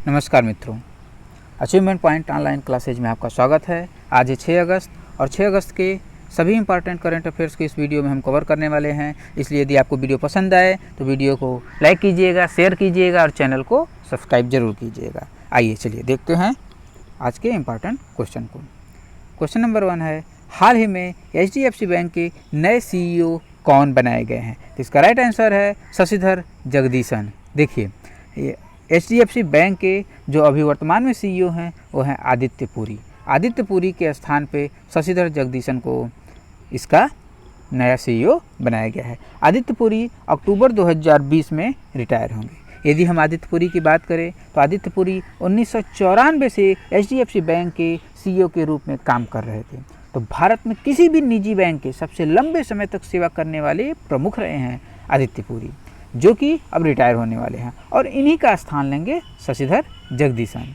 नमस्कार मित्रों, achievement point online classes में आपका स्वागत है। आज है 6 अगस्त और 6 अगस्त के सभी इंपॉर्टेंट करंट अफेयर्स को इस वीडियो में हम कवर करने वाले हैं। इसलिए यदि आपको वीडियो पसंद आए तो वीडियो को लाइक कीजिएगा, शेयर कीजिएगा और चैनल को सब्सक्राइब जरूर कीजिएगा। आइए चलिए देखते हैं आज के इंपॉर्टेंट क्वेश्चन को। क्वेश्चन नंबर 1 है, हाल ही में HDFC बैंक के नए CEO कौन बनाए गए हैं? तो इसका राइट आंसर है शशिधर जगदीशन। देखिए, HDFC बैंक के जो अभी वर्तमान में CEO हैं वो हैं आदित्य पुरी। आदित्य पुरी के स्थान पे शशिधर जगदीशन को इसका नया CEO बनाया गया है। आदित्य पुरी अक्टूबर 2020 में रिटायर होंगे। यदि हम आदित्य पुरी की बात करें तो आदित्य पुरी 1994 से HDFC बैंक के CEO के रूप में काम कर रहे थे। तो भारत में किसी भी निजी बैंक के सबसे लंबे समय तक सेवा करने वाले प्रमुख रहे हैं आदित्य पुरी, जो कि अब रिटायर होने वाले हैं और इन्हीं का स्थान लेंगे शशिधर जगदीशन।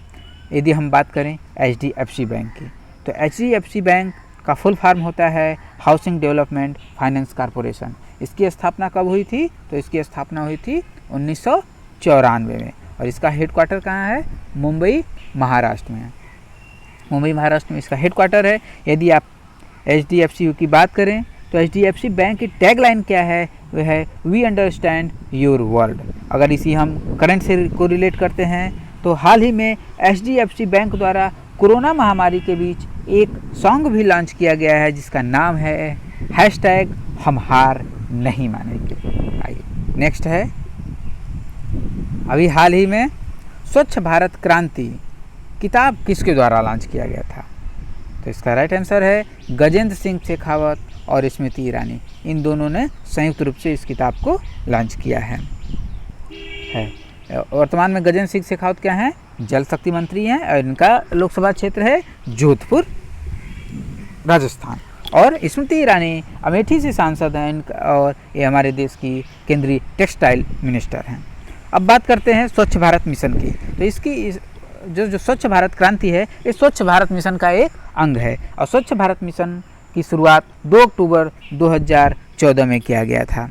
यदि हम बात करें HDFC बैंक की, तो HDFC बैंक का फुल फॉर्म होता है हाउसिंग डेवलपमेंट फाइनेंस कॉरपोरेशन। इसकी स्थापना कब हुई थी? तो इसकी स्थापना हुई थी 1994 में और इसका हेडक्वार्टर कहाँ है? मुंबई महाराष्ट्र में। मुंबई महाराष्ट्र में इसका हेडक्वार्टर है। यदि आप HDFC की बात करें तो HDFC बैंक की टैगलाइन क्या है? वह है वी अंडरस्टैंड योर वर्ल्ड। अगर इसी हम करंट से को रिलेट करते हैं तो हाल ही में HDFC बैंक द्वारा कोरोना महामारी के बीच एक सॉन्ग भी लॉन्च किया गया है जिसका नाम है #हम हार नहीं मानेंगे। आइए नेक्स्ट है, अभी हाल ही में स्वच्छ भारत क्रांति किताब किसके द्वारा लॉन्च किया गया था? तो इसका राइट आंसर है गजेंद्र सिंह शेखावत और स्मृति ईरानी। इन दोनों ने संयुक्त रूप से इस किताब को लॉन्च किया है। वर्तमान में गजेंद्र सिंह शेखावत क्या हैं? जल शक्ति मंत्री हैं और इनका लोकसभा क्षेत्र है जोधपुर राजस्थान। और स्मृति ईरानी अमेठी से सांसद हैं और ये हमारे देश की केंद्रीय टेक्सटाइल मिनिस्टर हैं। अब बात करते हैं स्वच्छ भारत मिशन की। तो इसकी जो स्वच्छ भारत क्रांति है ये स्वच्छ भारत मिशन का एक अंग है और स्वच्छ भारत मिशन की शुरुआत 2 अक्टूबर 2014 में किया गया था।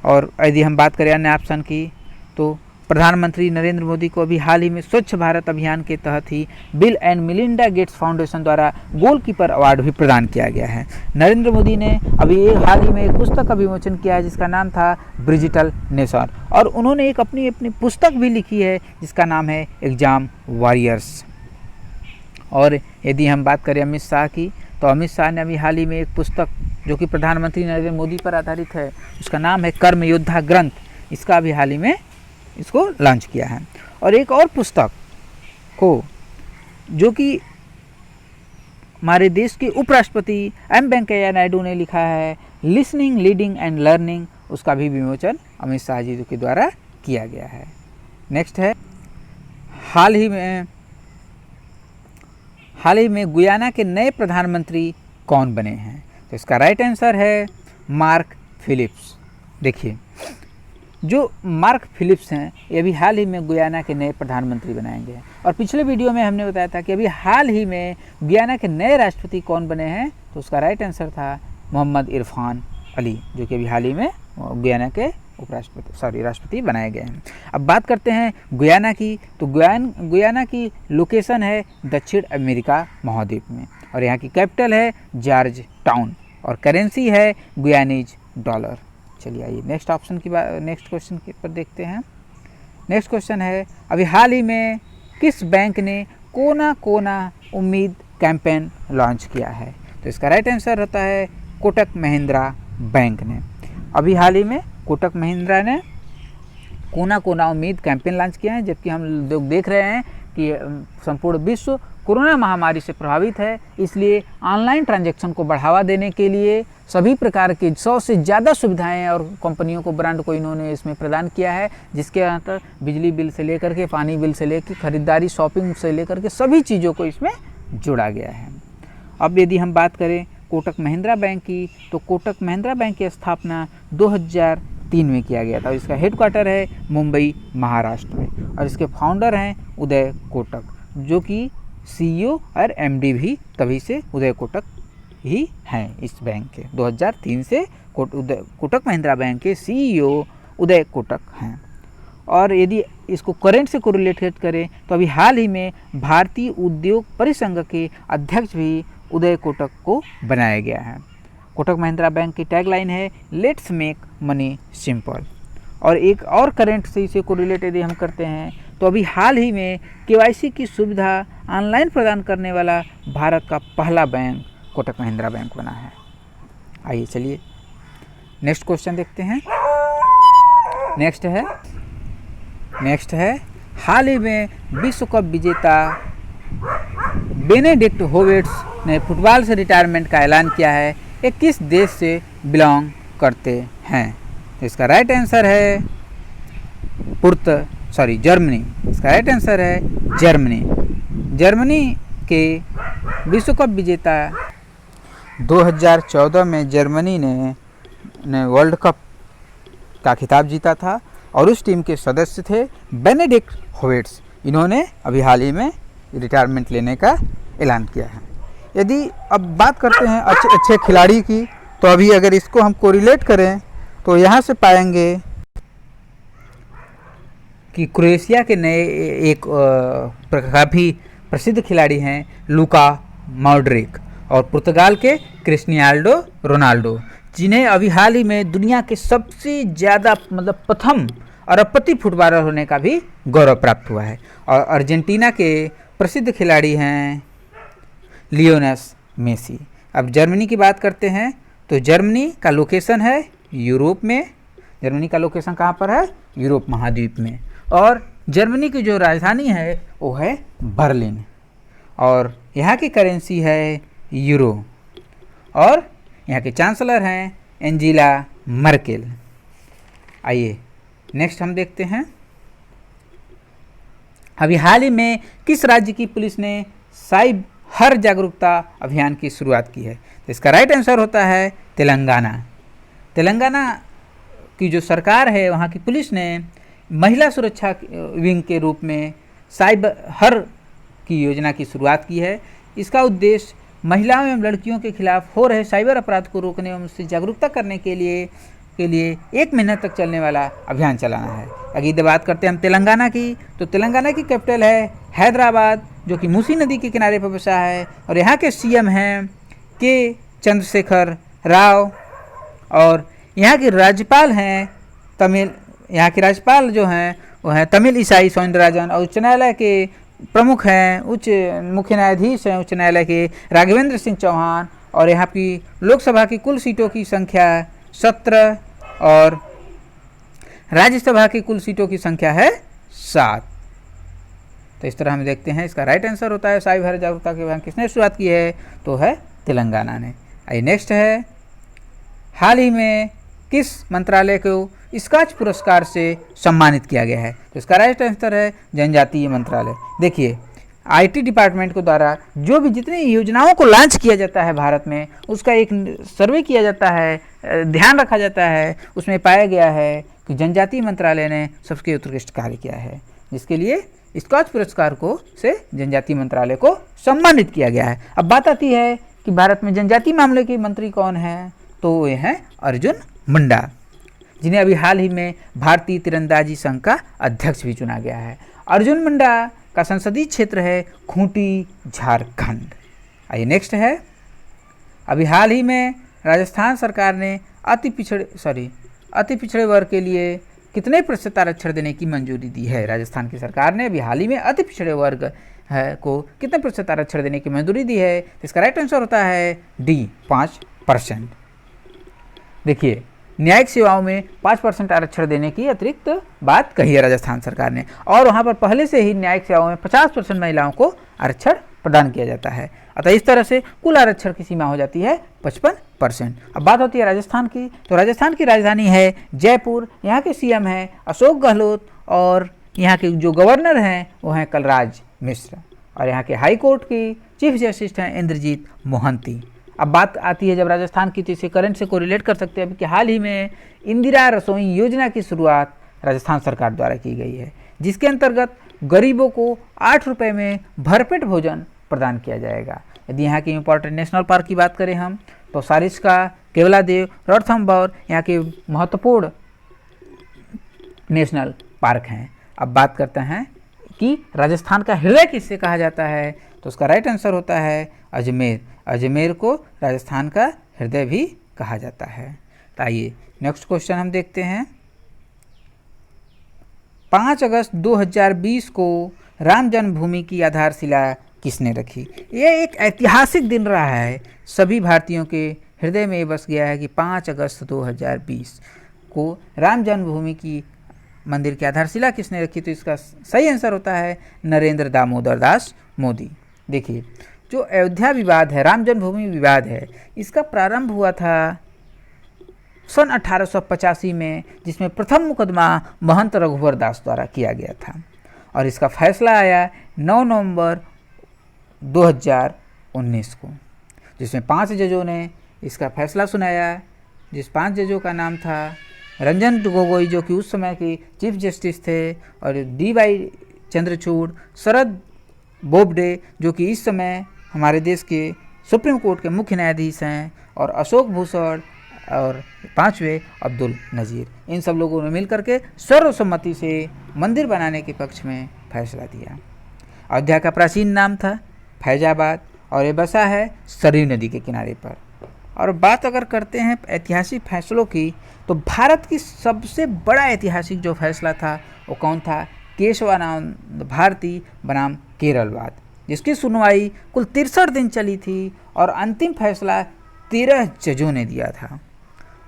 और यदि हम बात करें अन्य ऑप्शन की तो प्रधानमंत्री नरेंद्र मोदी को अभी हाल ही में स्वच्छ भारत अभियान के तहत ही Bill and Melinda Gates Foundation द्वारा गोलकीपर अवार्ड भी प्रदान किया गया है। नरेंद्र मोदी ने अभी हाल ही में एक पुस्तक का विमोचन किया है जिसका नाम था डिजिटल नेशन और उन्होंने एक अपनी पुस्तक भी लिखी है जिसका नाम है एग्जाम वॉरियर्स। और यदि हम बात करें अमित शाह की तो अमित शाह ने अभी हाल ही में एक पुस्तक जो कि प्रधानमंत्री नरेंद्र मोदी पर आधारित है उसका नाम है कर्म योद्धा ग्रंथ, इसका भी हाल ही में इसको लॉन्च किया है। और एक और पुस्तक को जो कि हमारे देश के उपराष्ट्रपति एम वेंकैया नायडू ने लिखा है लिसनिंग लीडिंग एंड लर्निंग, उसका भी विमोचन अमित शाह जी के द्वारा किया गया है। नेक्स्ट है, हाल ही में गुयाना के नए प्रधानमंत्री कौन बने हैं? तो इसका राइट आंसर है मार्क फिलिप्स। देखिए, जो मार्क फिलिप्स हैं ये अभी हाल ही में गुयाना के नए प्रधानमंत्री बनाए गए हैं और पिछले वीडियो में हमने बताया था कि अभी हाल ही में गुयाना के नए राष्ट्रपति कौन बने हैं? तो उसका राइट आंसर था मोहम्मद इरफान अली, जो कि अभी हाल ही में गुयाना के राष्ट्रपति बनाए गए हैं। अब बात करते हैं गुयाना की। तो गुयाना की लोकेशन है दक्षिण अमेरिका महाद्वीप में और यहाँ की कैपिटल है जॉर्ज टाउन और करेंसी है गुयानीज डॉलर। चलिए आइए नेक्स्ट क्वेश्चन के ऊपर देखते हैं। नेक्स्ट क्वेश्चन है, अभी हाल ही में किस बैंक ने कोना कोना उम्मीद कैंपेन लॉन्च किया है? तो इसका राइट आंसर होता है कोटक महिंद्रा बैंक ने। अभी हाल ही में कोटक महिंद्रा ने कोना कोना उम्मीद कैंपेन लॉन्च किया है, जबकि हम लोग देख रहे हैं कि संपूर्ण विश्व कोरोना महामारी से प्रभावित है, इसलिए ऑनलाइन ट्रांजैक्शन को बढ़ावा देने के लिए सभी प्रकार की 100 से ज़्यादा सुविधाएं और कंपनियों को ब्रांड को इन्होंने इसमें प्रदान किया है, जिसके अंदर बिजली बिल से लेकर के पानी बिल से लेकर खरीदारी शॉपिंग से लेकर के सभी चीज़ों को इसमें जोड़ा गया है। अब यदि हम बात करें कोटक महिंद्रा बैंक की, तो कोटक महिंद्रा बैंक की स्थापना 2003 में किया गया था और इसका हेडक्वार्टर है मुंबई महाराष्ट्र में और इसके फाउंडर हैं उदय कोटक, जो कि CEO और MD भी तभी से उदय कोटक ही हैं इस बैंक के। 2003 से कोटक महिंद्रा बैंक के CEO उदय कोटक हैं। और यदि इसको करंट से कोरिलेटेड करें तो अभी हाल ही में भारतीय उद्योग परिसंघ के अध्यक्ष भी उदय कोटक को बनाया गया है। कोटक महिंद्रा बैंक की टैगलाइन है लेट्स मेक मनी सिंपल। और एक और करंट से इसे कोरिलेट यदि हम करते हैं तो अभी हाल ही में केवाईसी की सुविधा ऑनलाइन प्रदान करने वाला भारत का पहला बैंक कोटक महिंद्रा बैंक बना है। आइए चलिए नेक्स्ट क्वेश्चन देखते हैं। नेक्स्ट है हाल ही में विश्व कप विजेता बेनेडिक्ट होविट्स ने फुटबॉल से रिटायरमेंट का ऐलान किया है। ये किस देश से बिलोंग करते हैं? तो इसका राइट आंसर है जर्मनी। इसका राइट आंसर है जर्मनी। जर्मनी के विश्व कप विजेता 2014 में जर्मनी ने वर्ल्ड कप का खिताब जीता था और उस टीम के सदस्य थे बेनेडिक्ट होविट्स। इन्होंने अभी हाल ही में रिटायरमेंट लेने का ऐलान किया है। यदि अब बात करते हैं अच्छे खिलाड़ी की, तो अभी अगर इसको हम कोरिलेट करें तो यहाँ से पाएंगे कि क्रोएशिया के नए एक काफ़ी प्रसिद्ध खिलाड़ी हैं लुका मॉड्रिक और पुर्तगाल के क्रिस्टियानो रोनाल्डो, जिन्हें अभी हाल ही में दुनिया के सबसे ज़्यादा प्रथम अरबपति फुटबॉलर होने का भी गौरव प्राप्त हुआ है। और अर्जेंटीना के प्रसिद्ध खिलाड़ी हैं लियोनेल मेसी। अब जर्मनी की बात करते हैं तो जर्मनी का लोकेशन है यूरोप में। जर्मनी का लोकेशन कहाँ पर है? यूरोप महाद्वीप में। और जर्मनी की जो राजधानी है वो है बर्लिन और यहाँ की करेंसी है यूरो और यहाँ के चांसलर हैं एंजेला मर्केल। आइए नेक्स्ट हम देखते हैं। अभी हाल ही में किस राज्य की पुलिस ने साइबर जागरूकता अभियान की शुरुआत की है? तो इसका राइट आंसर होता है तेलंगाना। तेलंगाना की जो सरकार है वहाँ की पुलिस ने महिला सुरक्षा विंग के रूप में साइबर की योजना की शुरुआत की है। इसका उद्देश्य महिलाओं एवं लड़कियों के खिलाफ हो रहे साइबर अपराध को रोकने एवं उससे जागरूकता करने के लिए 1 महीने तक चलने वाला अभियान चलाना है। अगर बात करते हैं हम तेलंगाना की, तो तेलंगाना की कैपिटल है हैदराबाद, जो कि मूसी नदी के किनारे पर बसा है और यहाँ के सीएम हैं के चंद्रशेखर राव और यहाँ के राज्यपाल हैं यहाँ के राज्यपाल जो हैं वो हैं तमिल ईसाई सौंदरराजन और उच्च न्यायालय के प्रमुख हैं मुख्य न्यायाधीश हैं उच्च न्यायालय के राघवेंद्र सिंह चौहान। और यहाँ की लोकसभा की कुल सीटों की संख्या 17 और राज्यसभा की कुल सीटों की संख्या है 7। तो इस तरह हम देखते हैं इसका राइट आंसर होता है साइबर जागरूकता के अभियान किसने शुरुआत की है? तो है तेलंगाना ने। आइए नेक्स्ट है हाल ही में किस मंत्रालय को स्कॉच पुरस्कार से सम्मानित किया गया है? तो इसका राइट आंसर है जनजातीय मंत्रालय। देखिए आईटी डिपार्टमेंट के द्वारा जो भी जितनी योजनाओं को लॉन्च किया जाता है भारत में, उसका एक सर्वे किया जाता है, ध्यान रखा जाता है। उसमें पाया गया है कि जनजातीय मंत्रालय ने सबसे उत्कृष्ट कार्य किया है, जिसके लिए स्कॉच पुरस्कार से जनजातीय मंत्रालय को सम्मानित किया गया है। अब बात आती है कि भारत में जनजातीय मामले के मंत्री कौन हैं? तो वे हैं अर्जुन मुंडा, जिन्हें अभी हाल ही में भारतीय तीरंदाजी संघ का अध्यक्ष भी चुना गया है। अर्जुन मुंडा का संसदीय क्षेत्र है खूंटी, झारखंड। आइए नेक्स्ट है अभी हाल ही में राजस्थान सरकार ने अति पिछड़े वर्ग के लिए कितने प्रतिशत आरक्षण देने की मंजूरी दी है? राजस्थान की सरकार ने अभी हाल ही में अति पिछड़े वर्ग को कितने प्रतिशत आरक्षण देने की मंजूरी दी है? तो इसका राइट आंसर होता है डी 5%। देखिए न्यायिक सेवाओं में 5% आरक्षण देने की अतिरिक्त बात कही है राजस्थान सरकार ने और वहाँ पर पहले से ही न्यायिक सेवाओं में 50% महिलाओं को आरक्षण प्रदान किया जाता है। अतः इस तरह से कुल आरक्षण की सीमा हो जाती है 55%। अब बात होती है राजस्थान की, तो राजस्थान की राजधानी है जयपुर। यहाँ के सीएम हैं अशोक गहलोत और यहाँ के जो गवर्नर हैं वो हैं कलराज मिश्र और यहाँ के हाई कोर्ट की चीफ जस्टिस हैं इंद्रजीत मोहंती। अब बात आती है जब राजस्थान की, तो इसे करंट से कोरिलेट कर सकते हैं कि हाल ही में इंदिरा रसोई योजना की शुरुआत राजस्थान सरकार द्वारा की गई है, जिसके अंतर्गत गरीबों को 8 रुपये में भरपेट भोजन प्रदान किया जाएगा। यदि यहाँ के इम्पोर्टेंट नेशनल पार्क की बात करें हम, तो सारिस्का, केवलादेव, रणथंभौर यहाँ के महत्वपूर्ण नेशनल पार्क हैं। अब बात करते हैं कि राजस्थान का हृदय किससे कहा जाता है, तो उसका राइट आंसर होता है अजमेर। अजमेर को राजस्थान का हृदय भी कहा जाता है। तो आइए नेक्स्ट क्वेश्चन हम देखते हैं। 5 अगस्त 2020 को राम जन्मभूमि की आधारशिला किसने रखी? ये एक ऐतिहासिक दिन रहा है, सभी भारतीयों के हृदय में बस गया है कि 5 अगस्त 2020 को राम जन्मभूमि की मंदिर की आधारशिला किसने रखी? तो इसका सही आंसर होता है नरेंद्र दामोदर दास मोदी। देखिए, जो अयोध्या विवाद है, राम जन्मभूमि विवाद है, इसका प्रारंभ हुआ था सन 1885 में, जिसमें प्रथम मुकदमा महंत रघुवर दास द्वारा किया गया था और इसका फैसला आया 9 नवंबर 2019 को, जिसमें 5 जजों ने इसका फैसला सुनाया, जिस 5 जजों का नाम था रंजन गोगोई, जो कि उस समय के चीफ जस्टिस थे, और DY चंद्रचूड़, शरद बोबडे, जो कि इस समय हमारे देश के सुप्रीम कोर्ट के मुख्य न्यायाधीश हैं, और अशोक भूषण, और 5वें अब्दुल नज़ीर। इन सब लोगों ने मिलकर के सर्वसम्मति से मंदिर बनाने के पक्ष में फैसला दिया। अयोध्या का प्राचीन नाम था फैजाबाद और ये बसा है सरयू नदी के किनारे पर। और बात अगर करते हैं ऐतिहासिक फैसलों की, तो भारत की सबसे बड़ा ऐतिहासिक जो फैसला था वो कौन था? केशवानंद भारती बनाम केरलवाद, जिसकी सुनवाई कुल 63 दिन चली थी और अंतिम फैसला 13 जजों ने दिया था।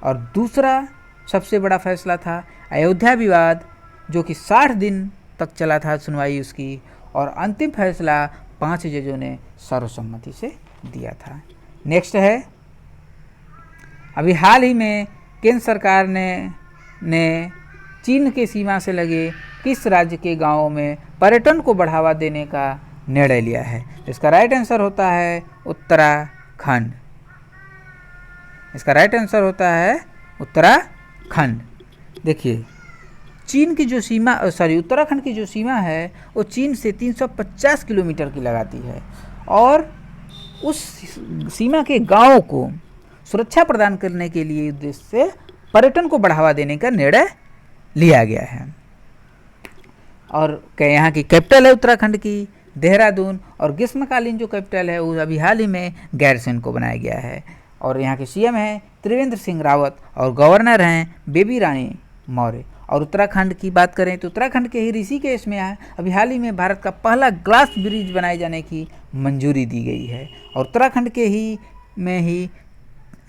और दूसरा सबसे बड़ा फैसला था अयोध्या विवाद, जो कि 60 दिन तक चला था सुनवाई उसकी, और अंतिम फैसला 5 जजों ने सर्वसम्मति से दिया था। नेक्स्ट है, अभी हाल ही में केंद्र सरकार ने चीन के सीमा से लगे किस राज्य के गांवों में पर्यटन को बढ़ावा देने का निर्णय लिया है? इसका राइट आंसर होता है उत्तराखंड। इसका राइट आंसर होता है उत्तराखंड। देखिए, चीन की जो सीमा उत्तराखंड की जो सीमा है वो चीन से 350 किलोमीटर की लगाती है, और उस सीमा के गांवों को सुरक्षा प्रदान करने के लिए उद्देश्य से पर्यटन को बढ़ावा देने का निर्णय लिया गया है। और यहाँ की कैपिटल है उत्तराखंड की देहरादून, और ग्रीष्मकालीन जो कैपिटल है वो अभी हाल ही में गैरसैंण को बनाया गया है। और यहाँ के CM हैं त्रिवेंद्र सिंह रावत और गवर्नर हैं बेबी रानी मौर्य। और उत्तराखंड की बात करें तो उत्तराखंड के ही ऋषिकेश में अभी हाल ही में भारत का पहला ग्लास ब्रिज बनाए जाने की मंजूरी दी गई है, और उत्तराखंड के ही में ही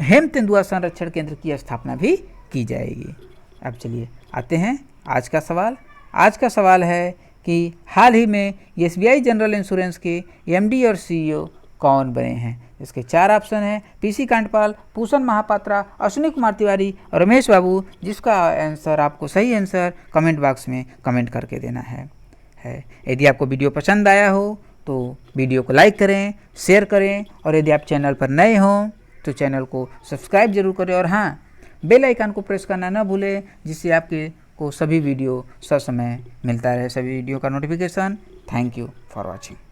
हेम तेंदुआ संरक्षण केंद्र की स्थापना भी की जाएगी। अब चलिए आते हैं आज का सवाल। आज का सवाल है कि हाल ही में SBI जनरल इंश्योरेंस के MD और CEO कौन बने हैं? इसके 4 ऑप्शन हैं, PC कांडपाल, पूषण महापात्रा, अश्विनी कुमार तिवारी और रमेश बाबू, जिसका आंसर आपको सही आंसर कमेंट बॉक्स में कमेंट करके देना है। यदि आपको वीडियो पसंद आया हो तो वीडियो को लाइक करें, शेयर करें, और यदि आप चैनल पर नए हों तो चैनल को सब्सक्राइब जरूर करें, और हाँ, बेल आइकन को प्रेस करना न भूलें, जिससे आपके को सभी वीडियो ससमय मिलता रहे, सभी वीडियो का notification. Thank you for watching.